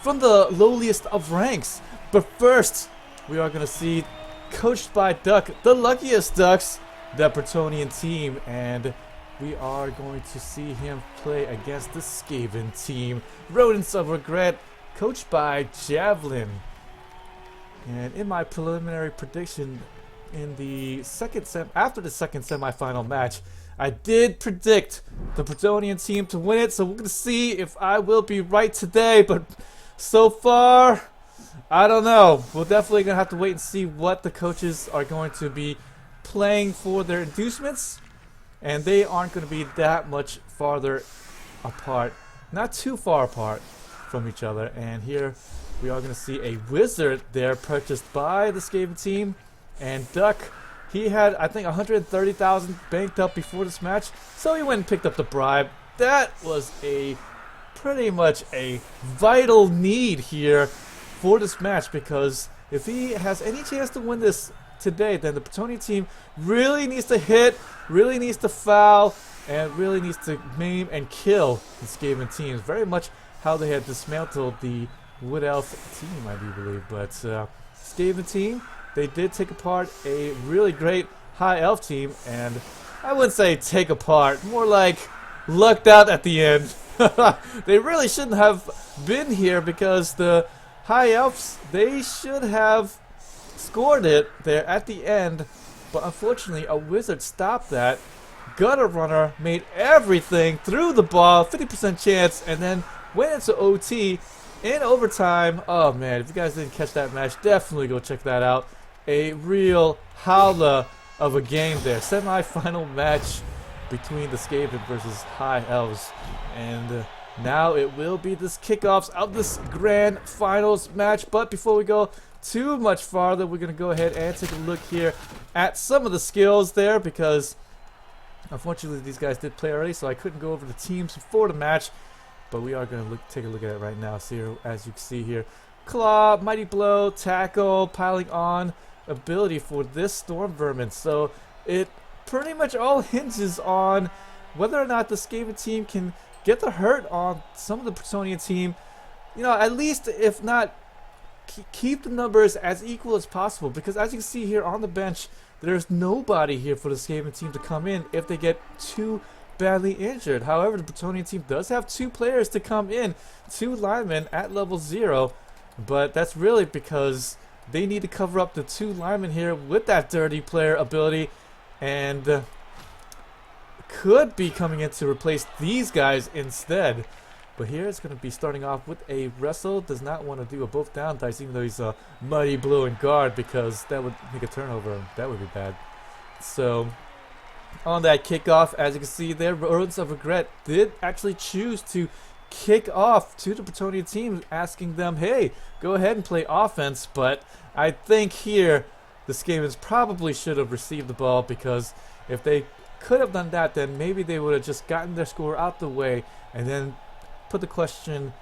from the lowliest of ranks. But first, we are going to see, coached by Duck, the luckiest Ducks, the Brettonian team. And we are going to see him play against the Skaven team. Rodents of Regret, coached by Javelin. And in my preliminary prediction, in the after the second semifinal match, I did predict the Brettonian team to win it, so we're gonna see if I will be right today. But so far, I don't know. We're definitely gonna have to wait and see what the coaches are going to be playing for their inducements, and they aren't going to be that much farther apart, not too far apart from each other. And here we are going to see a wizard there purchased by the Skaven team. And Duck, he had, I think, 130,000 banked up before this match, so he went and picked up the bribe. That was pretty much a vital need here for this match, because if he has any chance to win this today, then the Brettonian team really needs to hit, really needs to foul, and really needs to maim and kill the Skaven team. Very much how they had dismantled the Wood Elf team, I do believe. But Skaven team, they did take apart a really great High Elf team, and I wouldn't say take apart, more like lucked out at the end. They really shouldn't have been here, because the High Elves, they should have scored it there at the end, but unfortunately a wizard stopped that. Gutter Runner made everything through the ball, 50% chance, and then went into OT in overtime. Oh man, if you guys didn't catch that match, definitely go check that out. A real howler of a game there. Semi-final match between the Skaven versus High Elves. And now it will be this kickoffs of this grand finals match. But before we go too much farther, we're going to go ahead and take a look here at some of the skills there, because unfortunately these guys did play already, so I couldn't go over the teams before the match. But we are going to take a look at it right now. So here, as you can see here, Claw, Mighty Blow, Tackle, Piling On ability for this Storm Vermin. So it pretty much all hinges on whether or not the Skaven team can get the hurt on some of the Brettonian team. You know, at least if not, keep the numbers as equal as possible, because as you can see here on the bench, there's nobody here for the Skaven team to come in if they get too badly injured. However, the Brettonian team does have 2 players to come in, 2 linemen at level 0, but that's really because they need to cover up the 2 linemen here with that dirty player ability, and could be coming in to replace these guys instead. But here it's going to be starting off with a wrestle. Does not want to do a both down dice, even though he's a Mighty Blow and guard, because that would make a turnover. That would be bad. So on that kickoff, as you can see there, Rodents of Regret did actually choose to kick off to the Brettonian team, asking them, hey, go ahead and play offense. But I think here the Skavens probably should have received the ball, because if they could have done that, then maybe they would have just gotten their score out the way and then put the question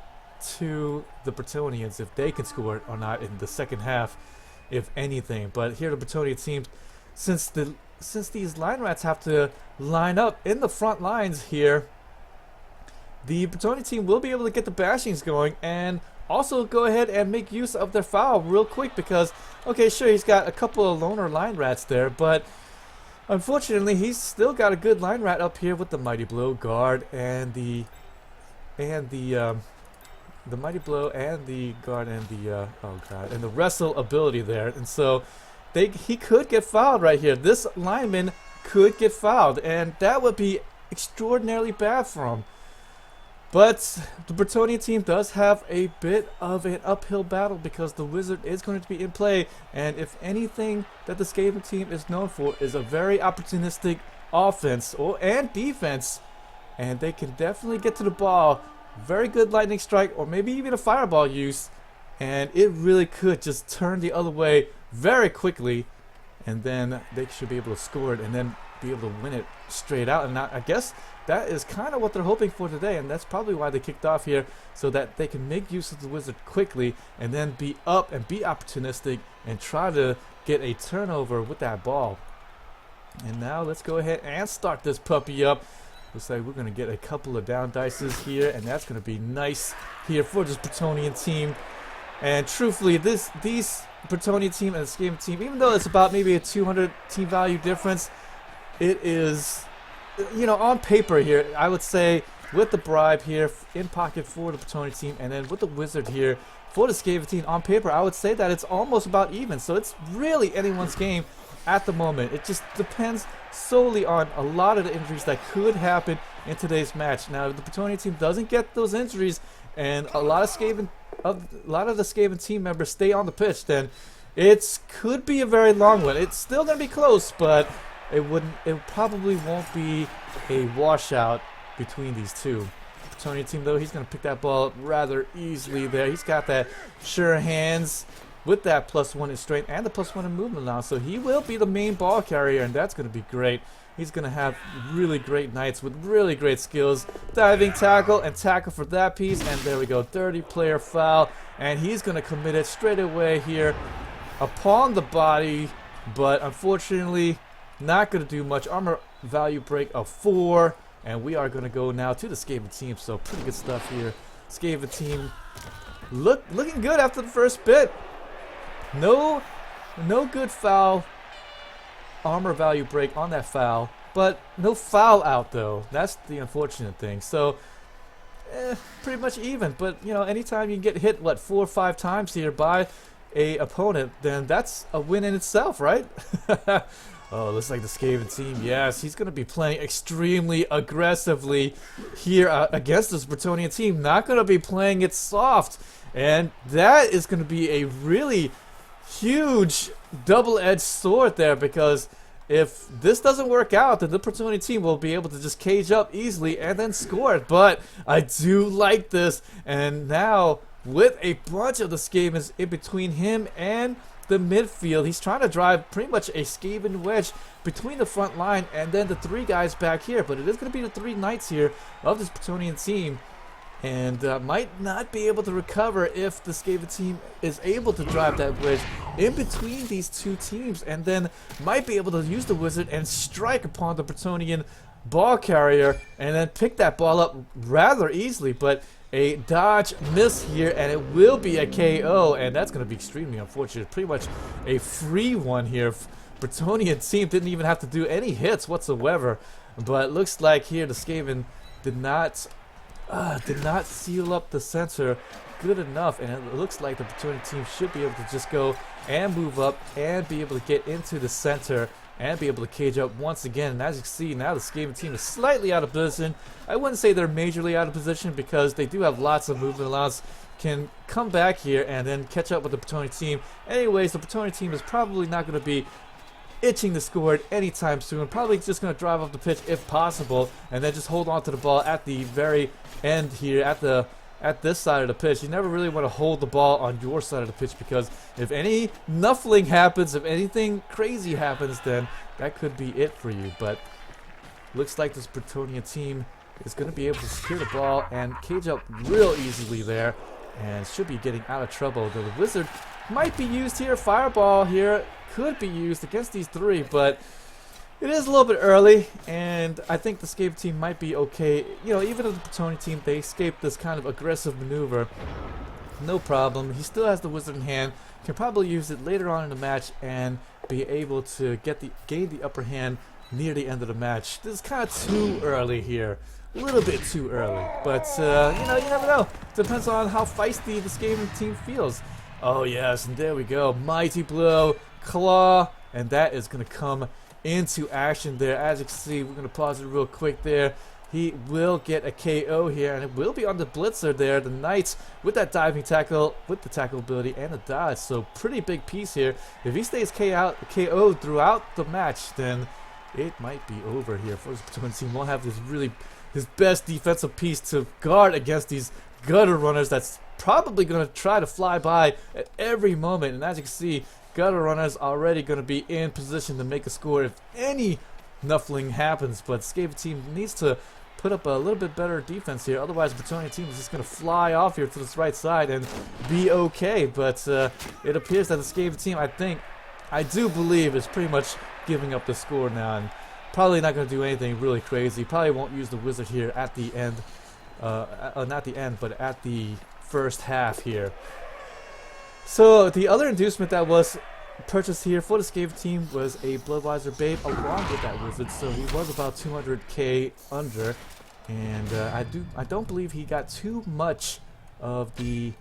to the Brettonians if they can score it or not in the second half, if anything. But here the Brettonian team, since these line rats have to line up in the front lines here, the Brettonian team will be able to get the bashings going and also go ahead and make use of their foul real quick, because, okay, sure, he's got a couple of loner line rats there, but unfortunately he's still got a good line rat up here with the Mighty Blow, guard, and the Mighty Blow and the guard and the oh god, and the wrestle ability there. And so he could get fouled right here. This lineman could get fouled, and that would be extraordinarily bad for him. But the Brettonian team does have a bit of an uphill battle, because the wizard is going to be in play, and if anything that the Skaven team is known for is a very opportunistic offense and defense, and they can definitely get to the ball. Very good lightning strike, or maybe even a fireball use, and it really could just turn the other way very quickly, and then they should be able to score it and then be able to win it straight out. And I guess that is kind of what they're hoping for today, and that's probably why they kicked off here, so that they can make use of the wizard quickly and then be up and be opportunistic and try to get a turnover with that ball. And now let's go ahead and start this puppy up. Looks like we're going to get a couple of down dices here, and that's going to be nice here for this Brettonian team. And truthfully, these Brettonian team and the Skaven team, even though it's about maybe a 200 team value difference, it is, you know, on paper here, I would say with the bribe here in pocket for the Brettonian team, and then with the wizard here for the Skaven team, on paper, I would say that it's almost about even. So it's really anyone's game at the moment. It just depends solely on a lot of the injuries that could happen in today's match. Now, if the Brettonian team doesn't get those injuries, and a lot of the Skaven team members stay on the pitch, then it could be a very long one. It's still gonna be close, but it probably won't be a washout between these two. Brettonian team, though, he's gonna pick that ball up rather easily there. He's got that sure hands with that +1 in strength and the +1 in movement now, so he will be the main ball carrier, and that's going to be great. He's going to have really great nights with really great skills. Diving tackle and tackle for that piece, and there we go, dirty player foul, and he's going to commit it straight away here upon the body, but unfortunately not going to do much. Armor value break of 4, and we are going to go now to the Skaven team, so pretty good stuff here. Skaven team looking good after the first bit. No good foul armor value break on that foul, but no foul out though. That's the unfortunate thing. So pretty much even, but you know, anytime you get hit 4 or 5 times here by a opponent, then that's a win in itself, right? Oh, looks like the Skaven team, yes, he's going to be playing extremely aggressively here against this Brettonian team. Not going to be playing it soft, and that is going to be a really huge double-edged sword there, because if this doesn't work out, then the Brettonian team will be able to just cage up easily and then score it. But I do like this, and now with a bunch of the Skavens in between him and the midfield, he's trying to drive pretty much a Skaven wedge between the front line and then the 3 guys back here. But it is going to be the 3 knights here of this Brettonian team, and might not be able to recover if the Skaven team is able to drive that wedge in between these 2 teams, and then might be able to use the wizard and strike upon the Brettonian ball carrier and then pick that ball up rather easily. But a dodge miss here, and it will be a KO, and that's going to be extremely unfortunate. Pretty much a free one here. Brettonian team didn't even have to do any hits whatsoever, but looks like here the Skaven did not seal up the center good enough, and it looks like the Brettonian team should be able to just go and move up and be able to get into the center and be able to cage up once again. And as you can see, now the Skaven team is slightly out of position. I wouldn't say they're majorly out of position, because they do have lots of movement allowance, can come back here and then catch up with the Brettonian team. Anyways, the Brettonian team is probably not going to be itching to score it anytime soon. Probably just going to drive off the pitch if possible, and then just hold on to the ball at the very end here at this side of the pitch. You never really want to hold the ball on your side of the pitch, because if any nuffling happens, if anything crazy happens, then that could be it for you. But looks like this Brettonian team is going to be able to secure the ball and cage up real easily there, and should be getting out of trouble. The wizard might be used here. Fireball here could be used against these 3, but it is a little bit early, and I think the Skaven team might be okay. You know, even if the Brettonian team, they escaped this kind of aggressive maneuver, no problem. He still has the wizard in hand, can probably use it later on in the match and be able to gain the upper hand near the end of the match. This is kind of too early here. A little bit too early, but you know, you never know. Depends on how feisty the Skaven team feels. Oh yes, and there we go. Mighty blow, claw, and that is going to come into action there. As you can see, we're going to pause it real quick there. He will get a KO here, and it will be on the blitzer there. The Knights with that diving tackle, with the tackle ability and the dodge. So pretty big piece here. If he stays KO'd throughout the match, then it might be over here for his Brettonian team. Won't have his best defensive piece to guard against these gutter runners that's probably going to try to fly by at every moment. And as you can see, gutter runners already going to be in position to make a score if any nuffling happens. But Skaven team needs to put up a little bit better defense here, otherwise Brettonian team is just going to fly off here to this right side and be okay. But it appears that the Skaven team, I do believe, is pretty much giving up the score now and Probably not going to do anything really crazy. Probably won't use the wizard here at the end. Not the end, but at the first half here. So the other inducement that was purchased here for the Skaven team was a Bloodweiser Babe along with that wizard. So he was about 200k under, and I don't believe he got too much of the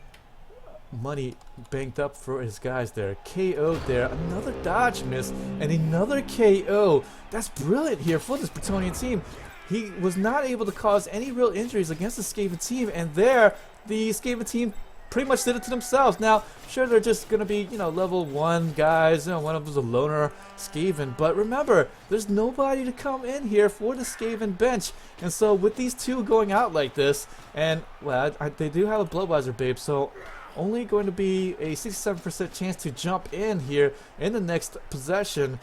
money banked up for his guys there. KO'd there, another dodge miss, and another KO. That's brilliant here for this Brettonian team. He was not able to cause any real injuries against the Skaven team, and there, the Skaven team pretty much did it to themselves. Now, sure, they're just going to be, you know, level 1 guys. You know, one of them's a loner Skaven. But remember, there's nobody to come in here for the Skaven bench. And so with these two going out like this, and, well, they do have a Bloodweiser Babe, so only going to be a 67% chance to jump in here in the next possession.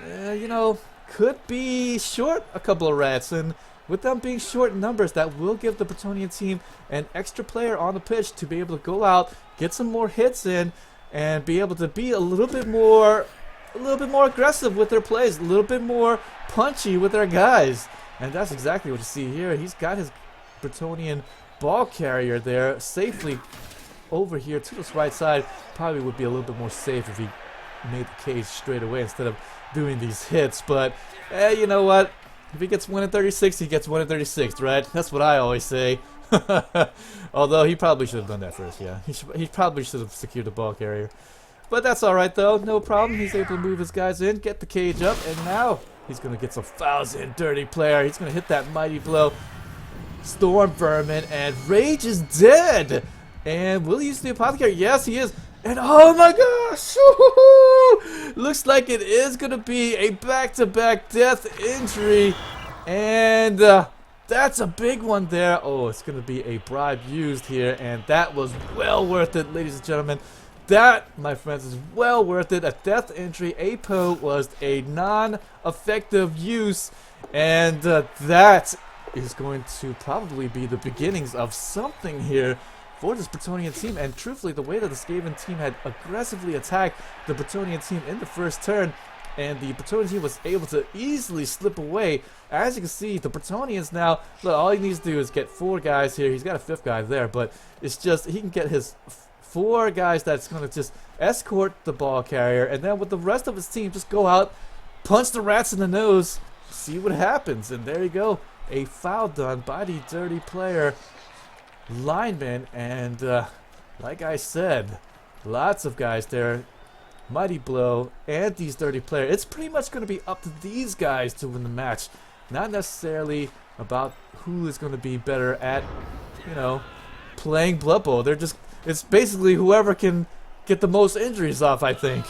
You know, could be short a couple of rats. And with them being short in numbers, that will give the Brettonian team an extra player on the pitch to be able to go out, get some more hits in, and be able to be a little bit more aggressive with their plays, a little bit more punchy with their guys. And that's exactly what you see here. He's got his Brettonian ball carrier there safely over here to this right side. Probably would be a little bit more safe if he made the cage straight away instead of doing these hits. But you know what? If he gets 1 in 36, he gets 1 in 36, right? That's what I always say. Although he probably should have done that first, yeah. He probably should have secured the ball carrier. But that's alright though, no problem. He's able to move his guys in, get the cage up, and now he's going to get some fouls in. Dirty player. He's going to hit that mighty blow. Storm Vermin, and Rage is dead. And will he use the apothecary? Yes, he is. And oh my gosh! Looks like it is going to be a back-to-back death injury. And that's a big one there. Oh, it's going to be a bribe used here. And that was well worth it, ladies and gentlemen. That, my friends, is well worth it. A death injury. APO was a non-effective use. And that is going to probably be the beginnings of something here for this Brettonian team. And truthfully, the way that the Skaven team had aggressively attacked the Brettonian team in the first turn, and the Brettonian team was able to easily slip away. As you can see, the Brettonians now, look, all he needs to do is get 4 guys here. He's got a 5th guy there, but it's just, he can get his 4 guys that's going to just escort the ball carrier, and then with the rest of his team, just go out, punch the rats in the nose, see what happens. And there you go, a foul done by the dirty player lineman. And like I said, lots of guys there. Mighty blow and these dirty players. It's pretty much going to be up to these guys to win the match, not necessarily about who is going to be better at, you know, playing Blood Bowl. They're just, it's basically whoever can get the most injuries off, I think.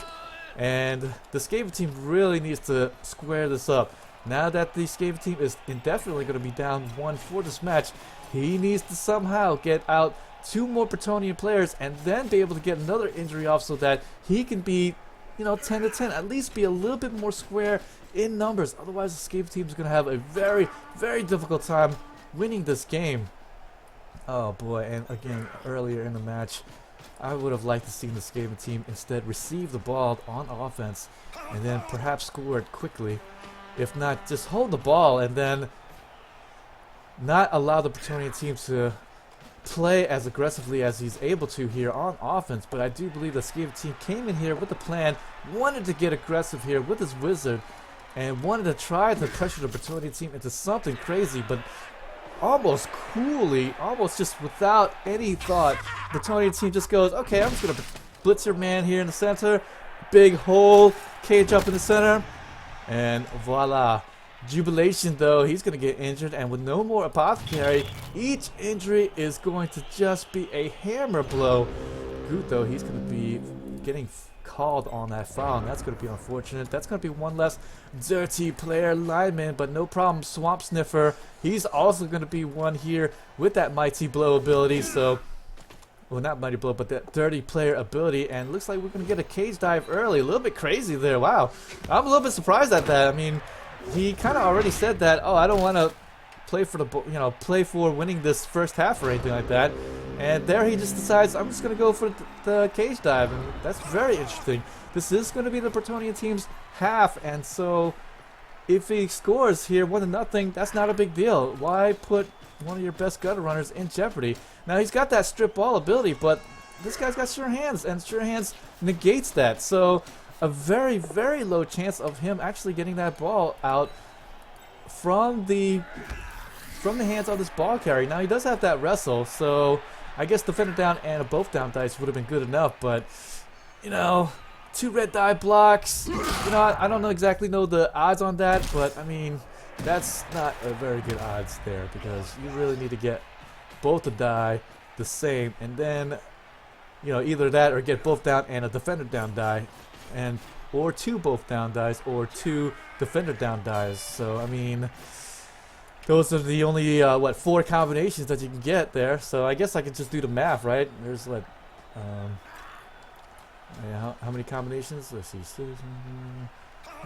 And the Skaven team really needs to square this up. Now that the Skaven team is indefinitely going to be down 1 for this match, he needs to somehow get out 2 more Brettonian players and then be able to get another injury off so that he can be, you know, 10 to 10, at least be a little bit more square in numbers. Otherwise, the Skaven team is going to have a very, very difficult time winning this game. Oh boy, and again, earlier in the match, I would have liked to see the Skaven team instead receive the ball on offense and then perhaps score it quickly. If not, just hold the ball and then not allow the Brettonian team to play as aggressively as he's able to here on offense. But I do believe the Skaven team came in here with a plan, wanted to get aggressive here with his wizard, and wanted to try to pressure the Brettonian team into something crazy, but almost coolly, almost just without any thought, the Brettonian team just goes, okay, I'm just going to blitz your man here in the center, big hole, cage up in the center, and voila. Jubilation though, he's going to get injured, and with no more apothecary, each injury is going to just be a hammer blow. Good though, he's going to be getting called on that foul, and that's going to be unfortunate. That's going to be one less dirty player lineman, but no problem. Swamp Sniffer, he's also going to be one here with that mighty blow ability. So, well, not mighty blow, but that dirty player ability, and looks like we're going to get a cage dive early. A little bit crazy there. Wow, I'm a little bit surprised at that. I mean, he kind of already said that, oh, I don't want to play for the, you know, play for winning this first half or anything like that. And there he just decides, I'm just going to go for the cage dive. And that's very interesting. This is going to be the Brettonian team's half. And so if he scores here 1-0, that's not a big deal. Why put one of your best gutter runners in jeopardy? Now he's got that strip ball ability, but this guy's got sure hands, and sure hands negates that. So a very, very low chance of him actually getting that ball out from the hands of this ball carrier. Now he does have that wrestle, so I guess defender down and a both down dice would have been good enough, but you know, 2 red die blocks. You know, I don't exactly know the odds on that, but I mean, that's not a very good odds there, because you really need to get both the die the same, and then, you know, either that or get both down and a defender down die, and or 2 both down dies or 2 defender down dies. So I mean, those are the only 4 combinations that you can get there. So I guess I could just do the math, right? There's what, yeah, how many combinations? Let's see.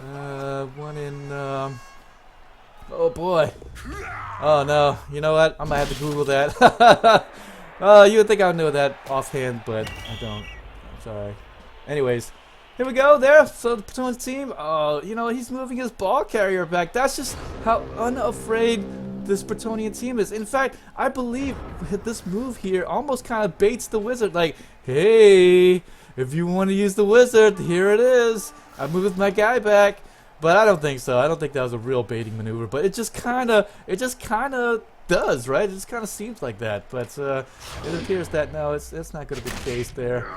1 in. Oh boy. Oh no. You know what? I'm gonna have to Google that. You would think I would know that offhand, but I don't. I'm sorry. Anyways, here we go there. So the Brettonian team, you know, he's moving his ball carrier back. That's just how unafraid this Brettonian team is. In fact, I believe this move here almost kind of baits the wizard. Like, hey, if you want to use the wizard, here it is. I moved my guy back. But I don't think so. I don't think that was a real baiting maneuver. But it just kind of does, right? It just kind of seems like that. But it appears that no, it's not going to be the case there.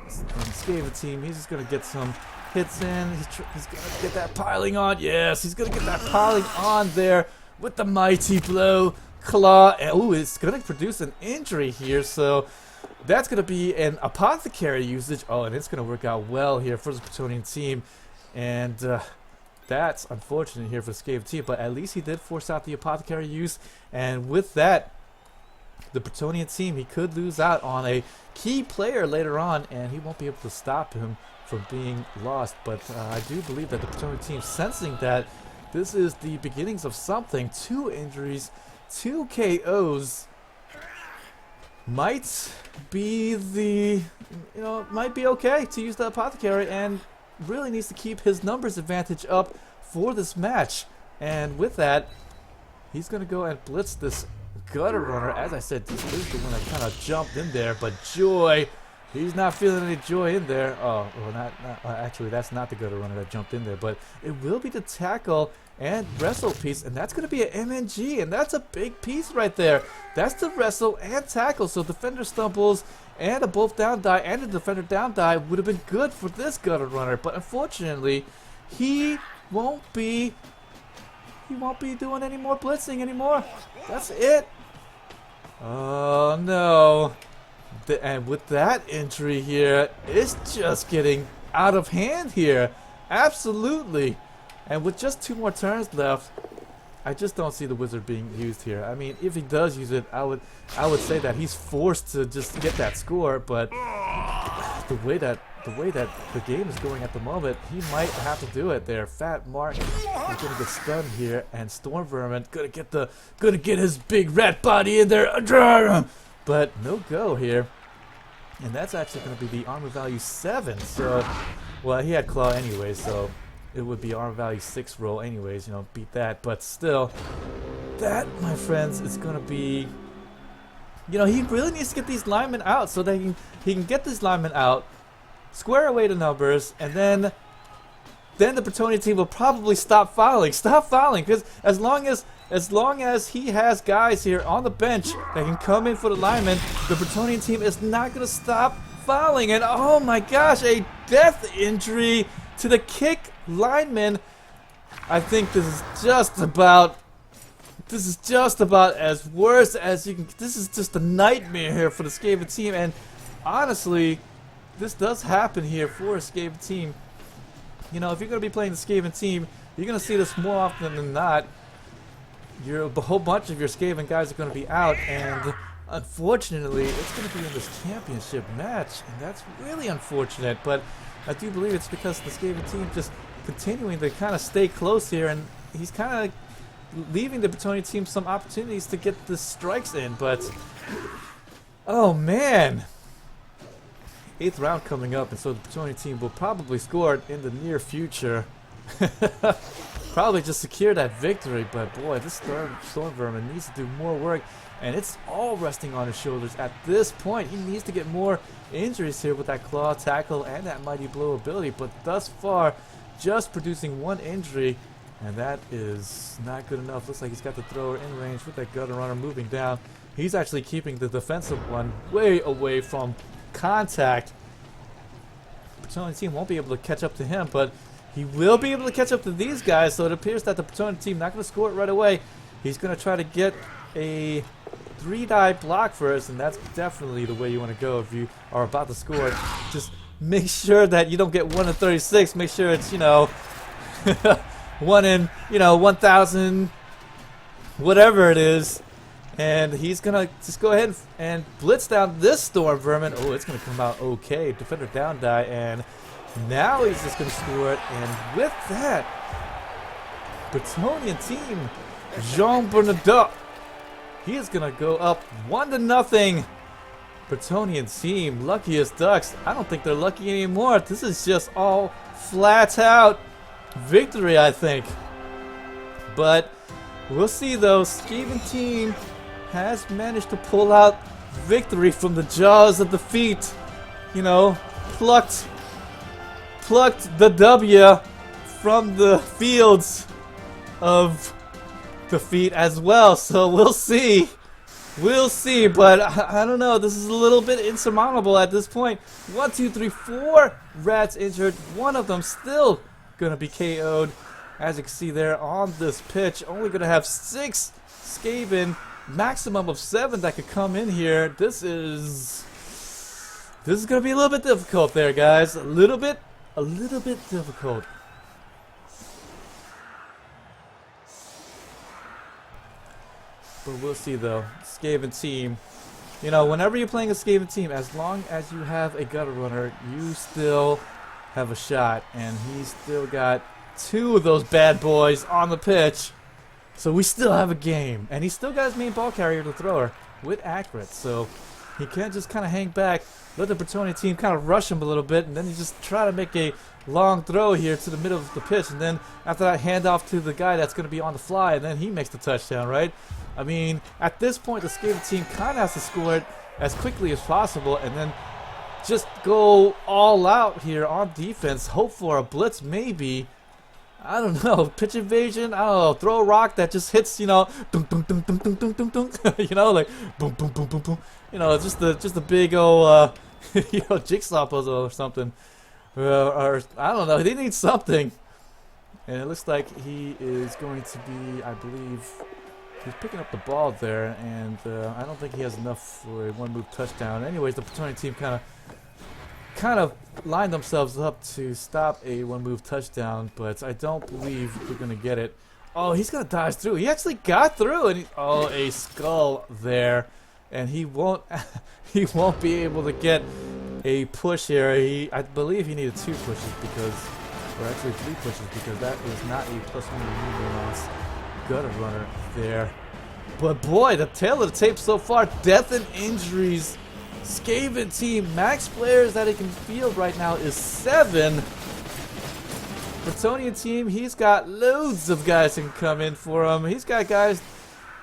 And the Skaven team, he's just going to get some hits in. He's going to get that piling on. Yes, he's going to get that piling on there with the mighty blow, claw. Ooh, it's going to produce an injury here. So that's going to be an apothecary usage. Oh, and it's going to work out well here for the Brettonian team. And that's unfortunate here for the Skaven team, but at least he did force out the apothecary use, and with that, the Brettonian team, he could lose out on a key player later on, and he won't be able to stop him from being lost. But I do believe that the Brettonian team, sensing that this is the beginnings of something, 2 injuries, 2 KOs, might be okay to use the apothecary, and really needs to keep his numbers advantage up for this match. And with that, he's going to go and blitz this gutter runner. As I said, this is the one that kind of jumped in there, but Joy, he's not feeling any joy in there. Oh, well, actually, that's not the gutter runner that jumped in there, but it will be the tackle and wrestle piece, and that's going to be an MNG, and that's a big piece right there. That's the wrestle and tackle, so defender stumbles and a both down die and a defender down die would have been good for this gutter runner, but unfortunately, he won't be doing any more blitzing anymore. That's it. Oh no. And with that injury here, it's just getting out of hand here. Absolutely. And with just 2 more turns left, I just don't see the wizard being used here. I mean, if he does use it, I would say that he's forced to just get that score, but the way that the game is going at the moment, he might have to do it there. Fat Mark is gonna get stunned here, and Storm Vermin gonna get his big rat body in there. But no go here. And that's actually gonna be the armor value 7. So, well, he had claw anyway, so it would be armor value 6 roll anyways, you know, beat that. But still, that, my friends, is going to be, you know, he really needs to get these linemen out so that he can get these linemen out, square away the numbers, and then the Brettonian team will probably stop fouling, because as long as he has guys here on the bench that can come in for the linemen, the Brettonian team is not going to stop fouling. And oh my gosh, a death injury to the kick lineman. I think this is just about as worse as you can. This is just a nightmare here for the Skaven team, and honestly, this does happen here for a Skaven team. You know, if you're going to be playing the Skaven team, you're going to see this more often than not. A whole bunch of your Skaven guys are going to be out, and unfortunately, it's going to be in this championship match, and that's really unfortunate. But I do believe it's because the Skaven team just continuing to kind of stay close here, and he's kind of leaving the Brettonian team some opportunities to get the strikes in. But oh man, 8th round coming up, and so the Brettonian team will probably score in the near future. probably just secure that victory. But boy, this Storm Vermin needs to do more work, and it's all resting on his shoulders at this point. He needs to get more injuries here with that claw tackle and that mighty blow ability, but thus far just producing 1 injury, and that is not good enough. Looks like he's got the thrower in range with that gutter runner moving down. He's actually keeping the defensive one way away from contact. Brettonian team won't be able to catch up to him, but he will be able to catch up to these guys, so it appears that the Brettonian team not going to score it right away. He's going to try to get a 3-die block first, and that's definitely the way you want to go if you are about to score. Just make sure that you don't get 1 in 36. Make sure it's, 1 in, 1,000, whatever it is. And he's going to just go ahead and blitz down this Storm Vermin. Oh, it's going to come out okay. Defender down die, and now he's just going to score it. And with that, Brettonian team, Jean Bernadette, he is going to go up 1-0. Brettonian team, luckiest ducks. I don't think they're lucky anymore. This is just all flat out victory, I think. But we'll see though. Skaven team has managed to pull out victory from the jaws of defeat. Plucked the W from the fields of defeat as well. So we'll see. We'll see, but I don't know. This is a little bit insurmountable at this point. 1, 2, 3, 4 rats injured. One of them still gonna be KO'd. As you can see there on this pitch, only gonna have 6 Skaven, maximum of 7 that could come in here. This is gonna be a little bit difficult there, guys. A little bit difficult. But we'll see though. Skaven team, whenever you're playing a Skaven team, as long as you have a gutter runner, you still have a shot. And he's still got 2 of those bad boys on the pitch, so we still have a game. And he's still got his main ball carrier, the thrower, with accurate, so he can't just kind of hang back, let the Brettonian team kind of rush him a little bit, and then you just try to make a long throw here to the middle of the pitch, and then after that, hand off to the guy that's going to be on the fly, and then he makes the touchdown, right? I mean, at this point, the Skaven team kind of has to score it as quickly as possible, and then just go all out here on defense, hope for a blitz maybe. I don't know, pitch invasion, I don't know, throw a rock that just hits, dunk, dunk, dunk, dunk, dunk, dunk, dunk, dunk, like boom, boom, boom, boom, boom. Just a big old, jigsaw puzzle or something. Or, I don't know, they need something. And it looks like he is going to be, I believe, he's picking up the ball there, and I don't think he has enough for a 1-move touchdown. Anyways, the Brettonian team kind of lined themselves up to stop a 1-move touchdown, but I don't believe we're gonna get it. Oh, he's gonna dodge through. He actually got through, and a skull there, and he won't be able to get a push here. I believe he needed 2 pushes or actually 3 pushes, because that is not a +1 removal gutter runner there. But boy, the tail of the tape so far, death and injuries. Skaven team, max players that he can field right now is 7. Brettonian team, he's got loads of guys that can come in for him. He's got guys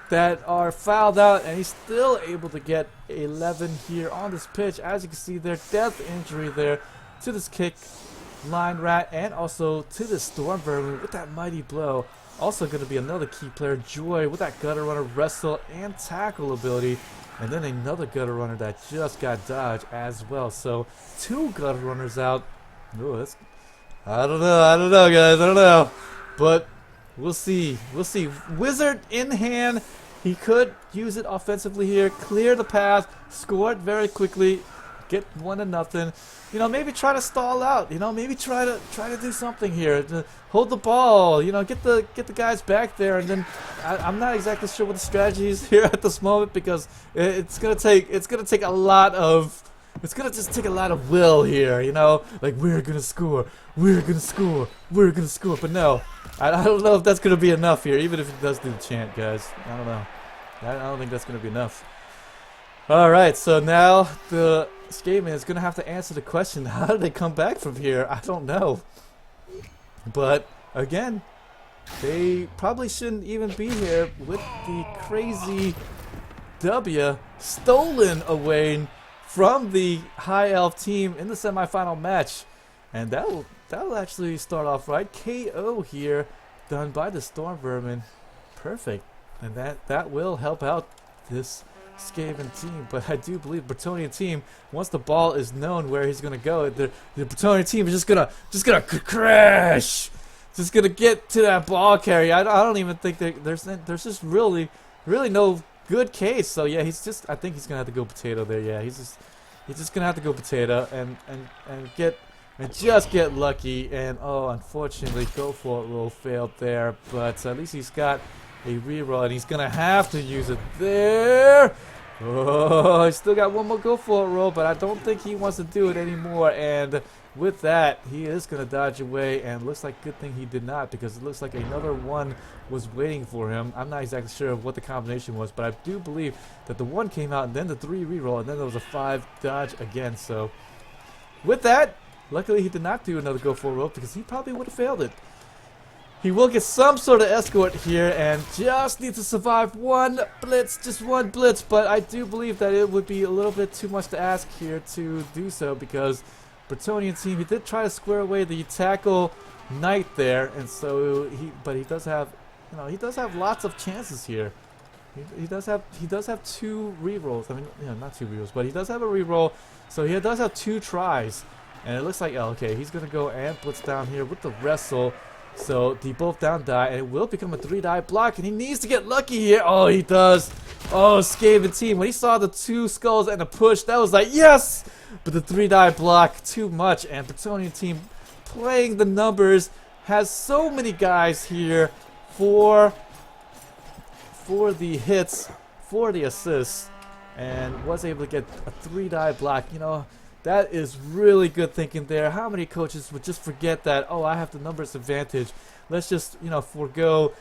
that are fouled out, and he's still able to get 11 here on this pitch. As you can see there, death injury there to this kick line rat, and also to the Storm Vermin with that mighty blow. Also going to be another key player, Joy, with that gutter runner, wrestle, and tackle ability. And then another gutter runner that just got dodged as well. So 2 gutter runners out. Ooh, I don't know, guys. I don't know. But we'll see. We'll see. Wizard in hand. He could use it offensively here. Clear the path. Score it very quickly. Get 1-0. Maybe try to stall out. Maybe try to do something here. To hold the ball. Get the guys back there, and then I'm not exactly sure what the strategy is here at this moment, because it's gonna take a lot of will here. Like we're gonna score. But no, I don't know if that's gonna be enough here. Even if it does do the chant, guys. I don't know. I don't think that's gonna be enough. All right, so now the Skaven is going to have to answer the question, how did they come back from here? I don't know. But, again, they probably shouldn't even be here with the crazy W stolen away from the High Elf team in the semifinal match. And that'll actually start off right. KO here done by the Storm Vermin. Perfect. And that will help out this Skaven team. But I do believe Brettonian team, once the ball is known where he's gonna go, the Brettonian team is just gonna crash. Just gonna get to that ball carrier. I don't even think there's just really no good case. So yeah, I think he's gonna have to go potato there. Yeah, he's just gonna have to go potato and just get lucky. And oh, unfortunately, go for it roll failed there. But at least he's got a reroll, and he's gonna have to use it there. Oh, he's still got one more go for it roll, but I don't think he wants to do it anymore. And with that, he is going to dodge away, and looks like good thing he did not, because it looks like another one was waiting for him. I'm not exactly sure of what the combination was, but I do believe that the 1 came out, and then the 3 reroll, and then there was a 5 dodge again. So with that, luckily he did not do another go for a rope, because he probably would have failed it. He will get some sort of escort here, and just needs to survive one blitz, just one blitz, but I do believe that it would be a little bit too much to ask here to do so, because Brettonian team, he did try to square away the tackle knight there, and so he does have, he does have lots of chances here. He does have 2 rerolls. I mean, not 2 rerolls, but he does have a reroll, so he does have 2 tries, and it looks like, oh, okay, he's gonna go and blitz down here with the wrestle. So the both down die, and it will become a 3-die block, and he needs to get lucky here. Oh, he does. Oh, Skaven team, when he saw the 2 skulls and the push, that was like, yes! But the 3-die block, too much, and Brettonian team playing the numbers, has so many guys here for the hits, for the assists, and was able to get a 3-die block. That is really good thinking there. How many coaches would just forget that, oh, I have the numbers advantage. Let's just, forego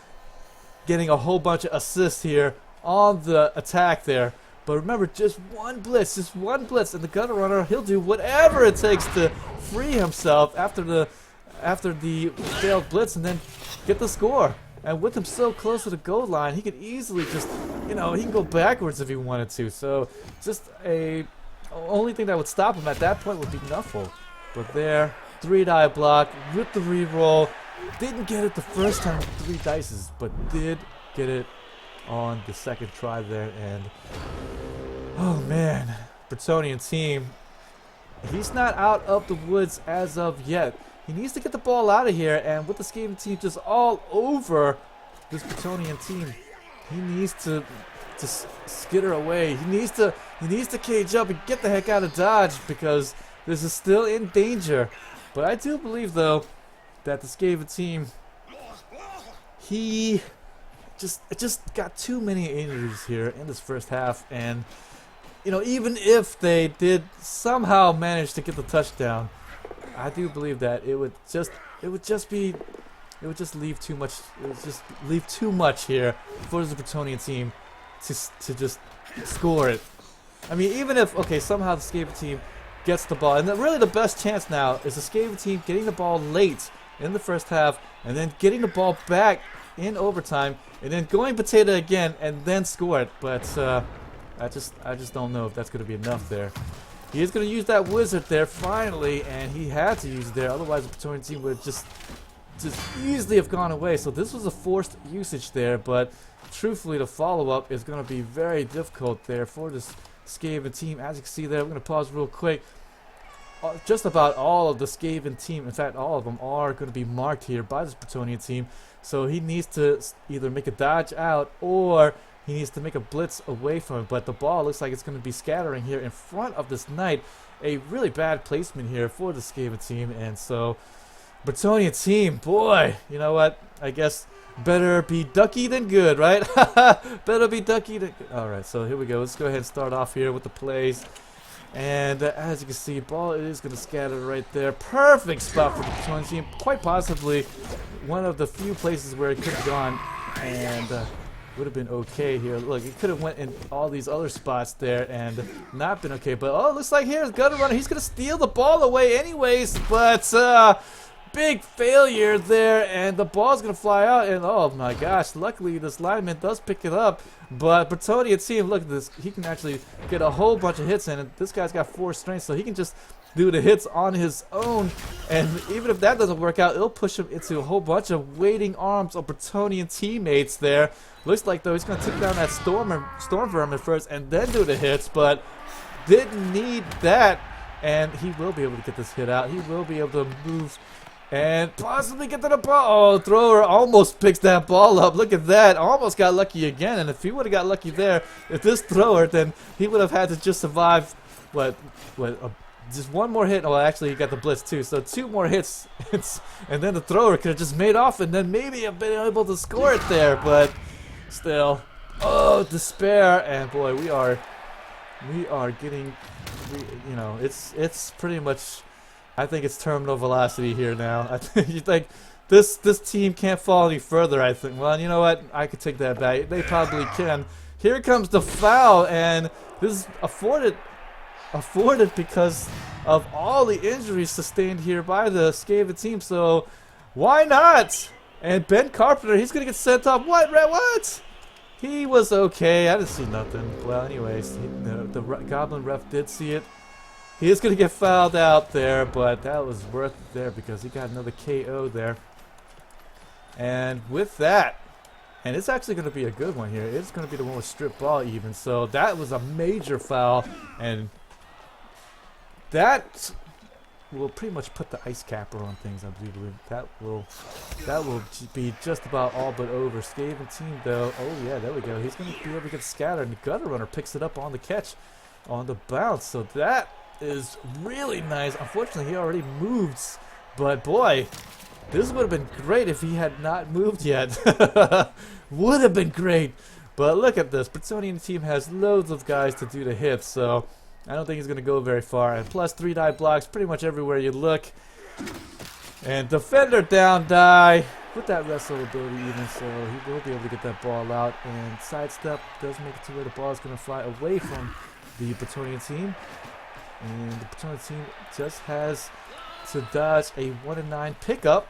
getting a whole bunch of assists here on the attack there. But remember, just one blitz, and the gutter runner, he'll do whatever it takes to free himself after the failed blitz and then get the score. And with him so close to the goal line, he could easily just, he can go backwards if he wanted to. So just only thing that would stop him at that point would be Nuffle. But there, 3-die block with the reroll. Didn't get it the first time with 3 dices, but did get it on the second try there. And oh man, Brettonian team, he's not out of the woods as of yet. He needs to get the ball out of here, and with the Skaven team just all over this Brettonian team, he needs to just skitter away. He needs to cage up and get the heck out of Dodge, because this is still in danger. But I do believe though that the Skaven team, it just got too many injuries here in this first half, and even if they did somehow manage to get the touchdown, I do believe that it would just leave too much here for the Brettonian team to just score it. I mean, even if, okay, somehow the Skaven team gets the ball, and really the best chance now is the Skaven team getting the ball late in the first half, and then getting the ball back in overtime, and then going potato again, and then score it. But I just don't know if that's going to be enough there. He is going to use that wizard there finally, and he had to use it there, otherwise the Brettonian team would have just easily have gone away. So this was a forced usage there, but truthfully the follow-up is going to be very difficult there for this Skaven team. As you can see there, I'm going to pause real quick. Just about all of the Skaven team, in fact all of them, are going to be marked here by this Brettonian team. So he needs to either make a dodge out, or he needs to make a blitz away from it. But the ball looks like it's going to be scattering here in front of this knight. A really bad placement here for the Skaven team. And so Brettonian team, boy, you know what? I guess better be ducky than good, right? Better be ducky than good. Alright, so here we go. Let's go ahead and start off here with the plays. And as you can see, ball is going to scatter right there. Perfect spot for the Brettonian team. Quite possibly one of the few places where it could have gone and would have been okay here. Look, it could have went in all these other spots there and not been okay. But oh, it looks like here's Gutter Runner. He's going to steal the ball away anyways. But big failure there, and the ball's gonna fly out, and oh my gosh, luckily this lineman does pick it up. But Brettonian team, look at this, he can actually get a whole bunch of hits in it. This guy's got 4 strength, so he can just do the hits on his own, and even if that doesn't work out, it'll push him into a whole bunch of waiting arms of Brettonian teammates there. Looks like though he's gonna take down that storm vermin first and then do the hits, but didn't need that, and he will be able to get this hit out. He will be able to move and possibly get to the ball. Oh, thrower almost picks that ball up. Look at that. Almost got lucky again, and if he would have got lucky there, if this thrower, then he would have had to just survive just one more hit. Oh, actually, he got the blitz too. So 2 more hits, and then the thrower could have just made off, and then maybe have been able to score it there. But still, oh, despair. And boy, we are getting, you know, it's pretty much. I think it's terminal velocity here now. I think you think this team can't fall any further. I think. Well, you know what? I could take that back. They probably can. Here comes the foul, and this is afforded because of all the injuries sustained here by the Skaven team. So why not? And Ben Carpenter, he's gonna get sent off. What? What? He was okay. I didn't see nothing. Well, anyways, the Goblin ref did see it. He is gonna get fouled out there, but that was worth it there because he got another KO there. And with that, and it's actually going to be a good one here. It's going to be the one with strip ball even. So that was a major foul, and that will pretty much put the ice capper on things. I believe that will be just about all but over. Skaven team though. Oh yeah, there we go. He's going to be able to get scattered, and the gutter runner picks it up on the catch, on the bounce. So that is really nice. Unfortunately, he already moves, but boy, this would have been great if he had not moved yet. Would have been great. But look at this. Brettonian team has loads of guys to do the hits, so I don't think he's going to go very far. And plus 3 die blocks pretty much everywhere you look. And defender down die with that wrestle ability even, so he will be able to get that ball out. And sidestep does make it to where the ball is going to fly away from the Brettonian team. And the Brettonian team just has to dodge a 1-9 pickup.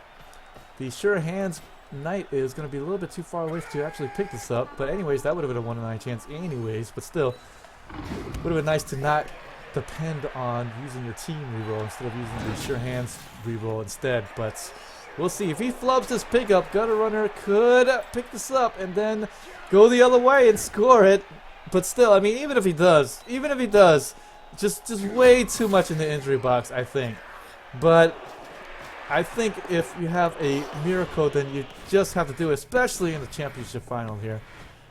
The sure hands knight is going to be a little bit too far away to actually pick this up. But anyways, that would have been a 1-9 chance anyways. But still, would have been nice to not depend on using your team reroll instead of using the sure hands reroll instead. But we'll see. If he flubs this pickup, Gutter Runner could pick this up and then go the other way and score it. But still, I mean, even if he does, just way too much in the injury box, I think. But I think if you have a miracle, then you just have to do it, especially in the championship final here.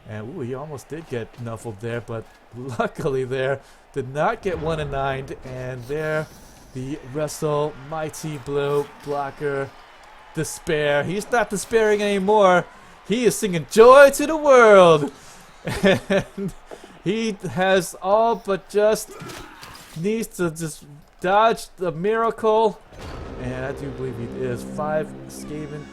And ooh, he almost did get Nuffled there, but luckily there did not get 1-9. And there, the wrestle mighty blue blocker despair. He's not despairing anymore. He is singing joy to the world, and he has all but just needs to just dodge the miracle. And I do believe he is. 5 Skaven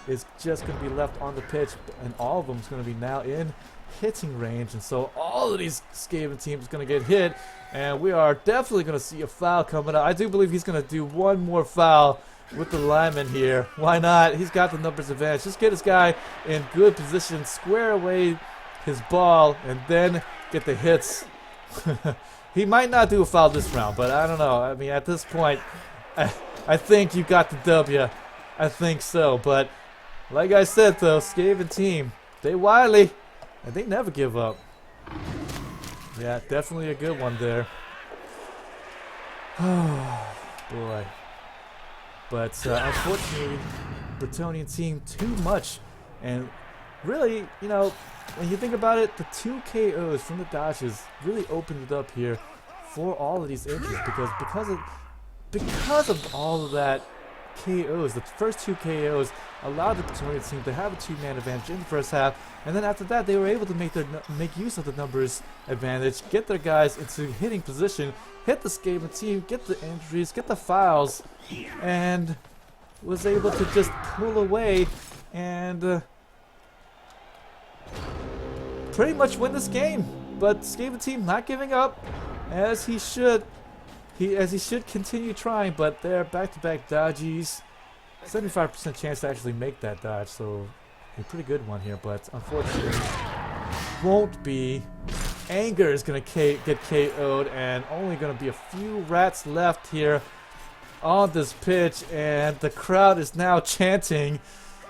is just going to be left on the pitch, and all of them is going to be now in hitting range. And so all of these Skaven teams are going to get hit, and we are definitely going to see a foul coming up. I do believe he's going to do one more foul with the lineman here. Why not? He's got the numbers advantage. Just get this guy in good position, square away his ball, and then get the hits. He might not do a foul this round, but I don't know. I mean, at this point, I think you got the W. I think so. But like I said, though, Skaven team, they wily, and they never give up. Yeah, definitely a good one there. Oh, boy. But unfortunately, Brettonian team too much. And really, you know, when you think about it, the 2 KOs from the dodges really opened it up here for all of these injuries, because of all of that KOs. The first 2 KOs allowed the Brettonian team to have a 2-man advantage in the first half, and then after that they were able to make use of the numbers advantage, get their guys into hitting position, hit the Skaven team, get the injuries, get the fouls, and was able to just pull away and pretty much win this game. But Skaven team not giving up, as he should. He should continue trying, but they're back-to-back dodgies 75% chance to actually make that dodge, so a pretty good one here, but unfortunately won't be. Anger is going to get KO'd, and only going to be a few rats left here on this pitch, and the crowd is now chanting,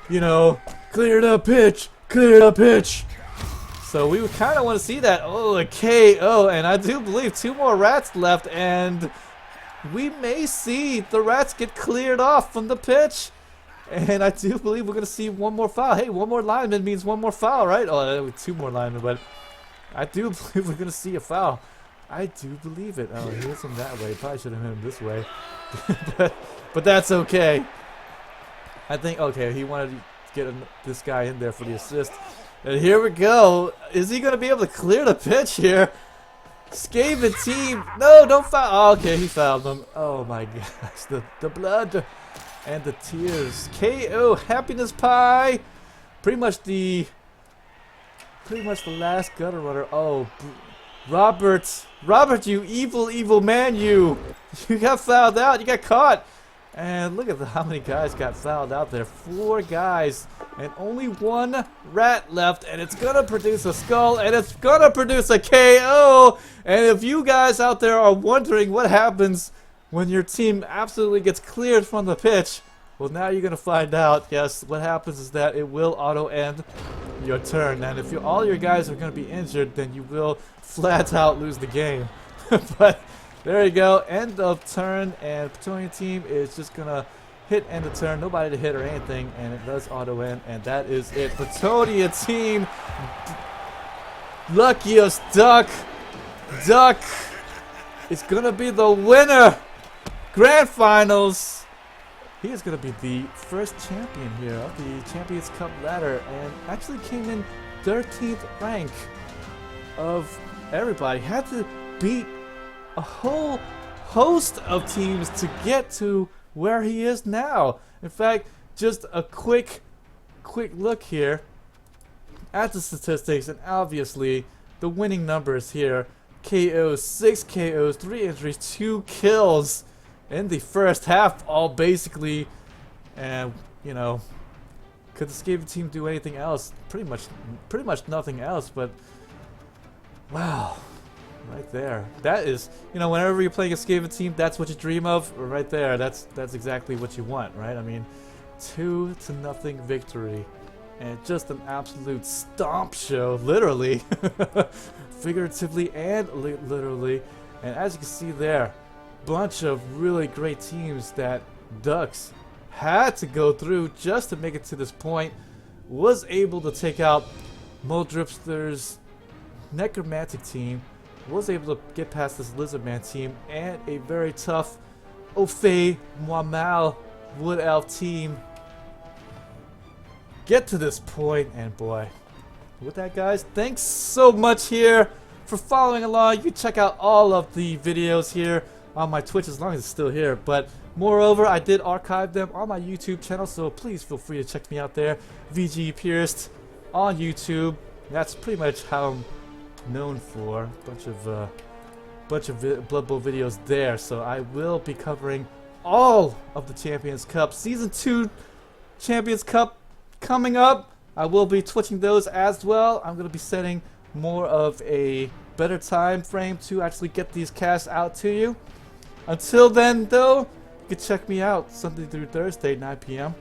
you know, clear the pitch, clear the pitch. So we would kind of want to see that. Oh, a KO, and I do believe 2 more rats left, and we may see the rats get cleared off from the pitch. And I do believe we're going to see 1 more foul. Hey, 1 more lineman means 1 more foul, right? Oh, 2 more linemen, but I do believe we're going to see a foul. I do believe it. Oh, he hits him that way. Probably should have hit him this way. but that's okay. I think, okay, he wanted to get this guy in there for the assist. And here we go. Is he going to be able to clear the pitch here? Skaven team. No, don't foul. Oh, okay, he fouled him. Oh my gosh. The blood and the tears. KO. Happiness pie. Pretty much the last gutter runner. Oh, Robert, you evil man, you got fouled out. You got caught. And look at how many guys got fouled out there. 4 guys and only 1 rat left, and it's gonna produce a skull, and it's gonna produce a KO. And if you guys out there are wondering what happens when your team absolutely gets cleared from the pitch, well, now you're gonna find out. Yes, what happens is that it will auto end your turn, and if all your guys are gonna be injured, then you will flat out lose the game. But there you go, end of turn, and Brettonian team is just gonna hit end of turn, nobody to hit or anything, and it does auto end, and that is it. Brettonian team, luckiest Duck is gonna be the winner. Grand finals. He is gonna be the first champion here of the Champions Cup ladder, and actually came in 13th rank of everybody. Had to beat a whole host of teams to get to where he is now. In fact, just a quick look here at the statistics, and obviously the winning numbers here. KOs, 6 KOs, 3 injuries, 2 kills in the first half, all basically. And you know, could the Skaven team do anything else? Pretty much nothing else. But wow. Right there. That is, you know, whenever you're playing a Skaven team, that's what you dream of. Right there. That's exactly what you want, right? I mean, 2-0 victory, and just an absolute stomp show, literally, figuratively and literally. And as you can see there, bunch of really great teams that Ducks had to go through just to make it to this point. Was able to take out Moldripster's Necromantic team. Was able to get past this Lizardman team, and a very tough Ophe Muamal Wood Elf team. Get to this point, and boy, with that, guys, thanks so much here for following along. You can check out all of the videos here on my Twitch as long as it's still here, but moreover, I did archive them on my YouTube channel, so please feel free to check me out there. VG Pierced on YouTube. That's pretty much how I'm known for. Bunch of Blood Bowl videos there. So I will be covering all of the Champions Cup Season 2 Champions Cup coming up. I will be twitching those as well. I'm going to be setting more of a better time frame to actually get these casts out to you. Until then, though, you can check me out Sunday through Thursday, 9 p.m.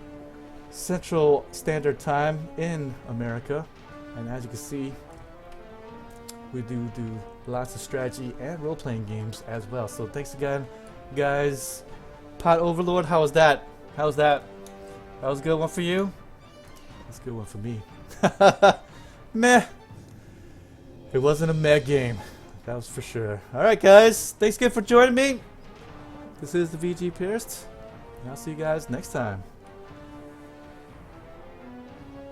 Central Standard Time in America. And as you can see, we do lots of strategy and role-playing games as well. So thanks again, guys. Pot Overlord, how was that? How was that? That was a good one for you? That's a good one for me. Meh. It wasn't a meh game. That was for sure. Alright, guys. Thanks again for joining me. This is the VG Pierced. And I'll see you guys next time.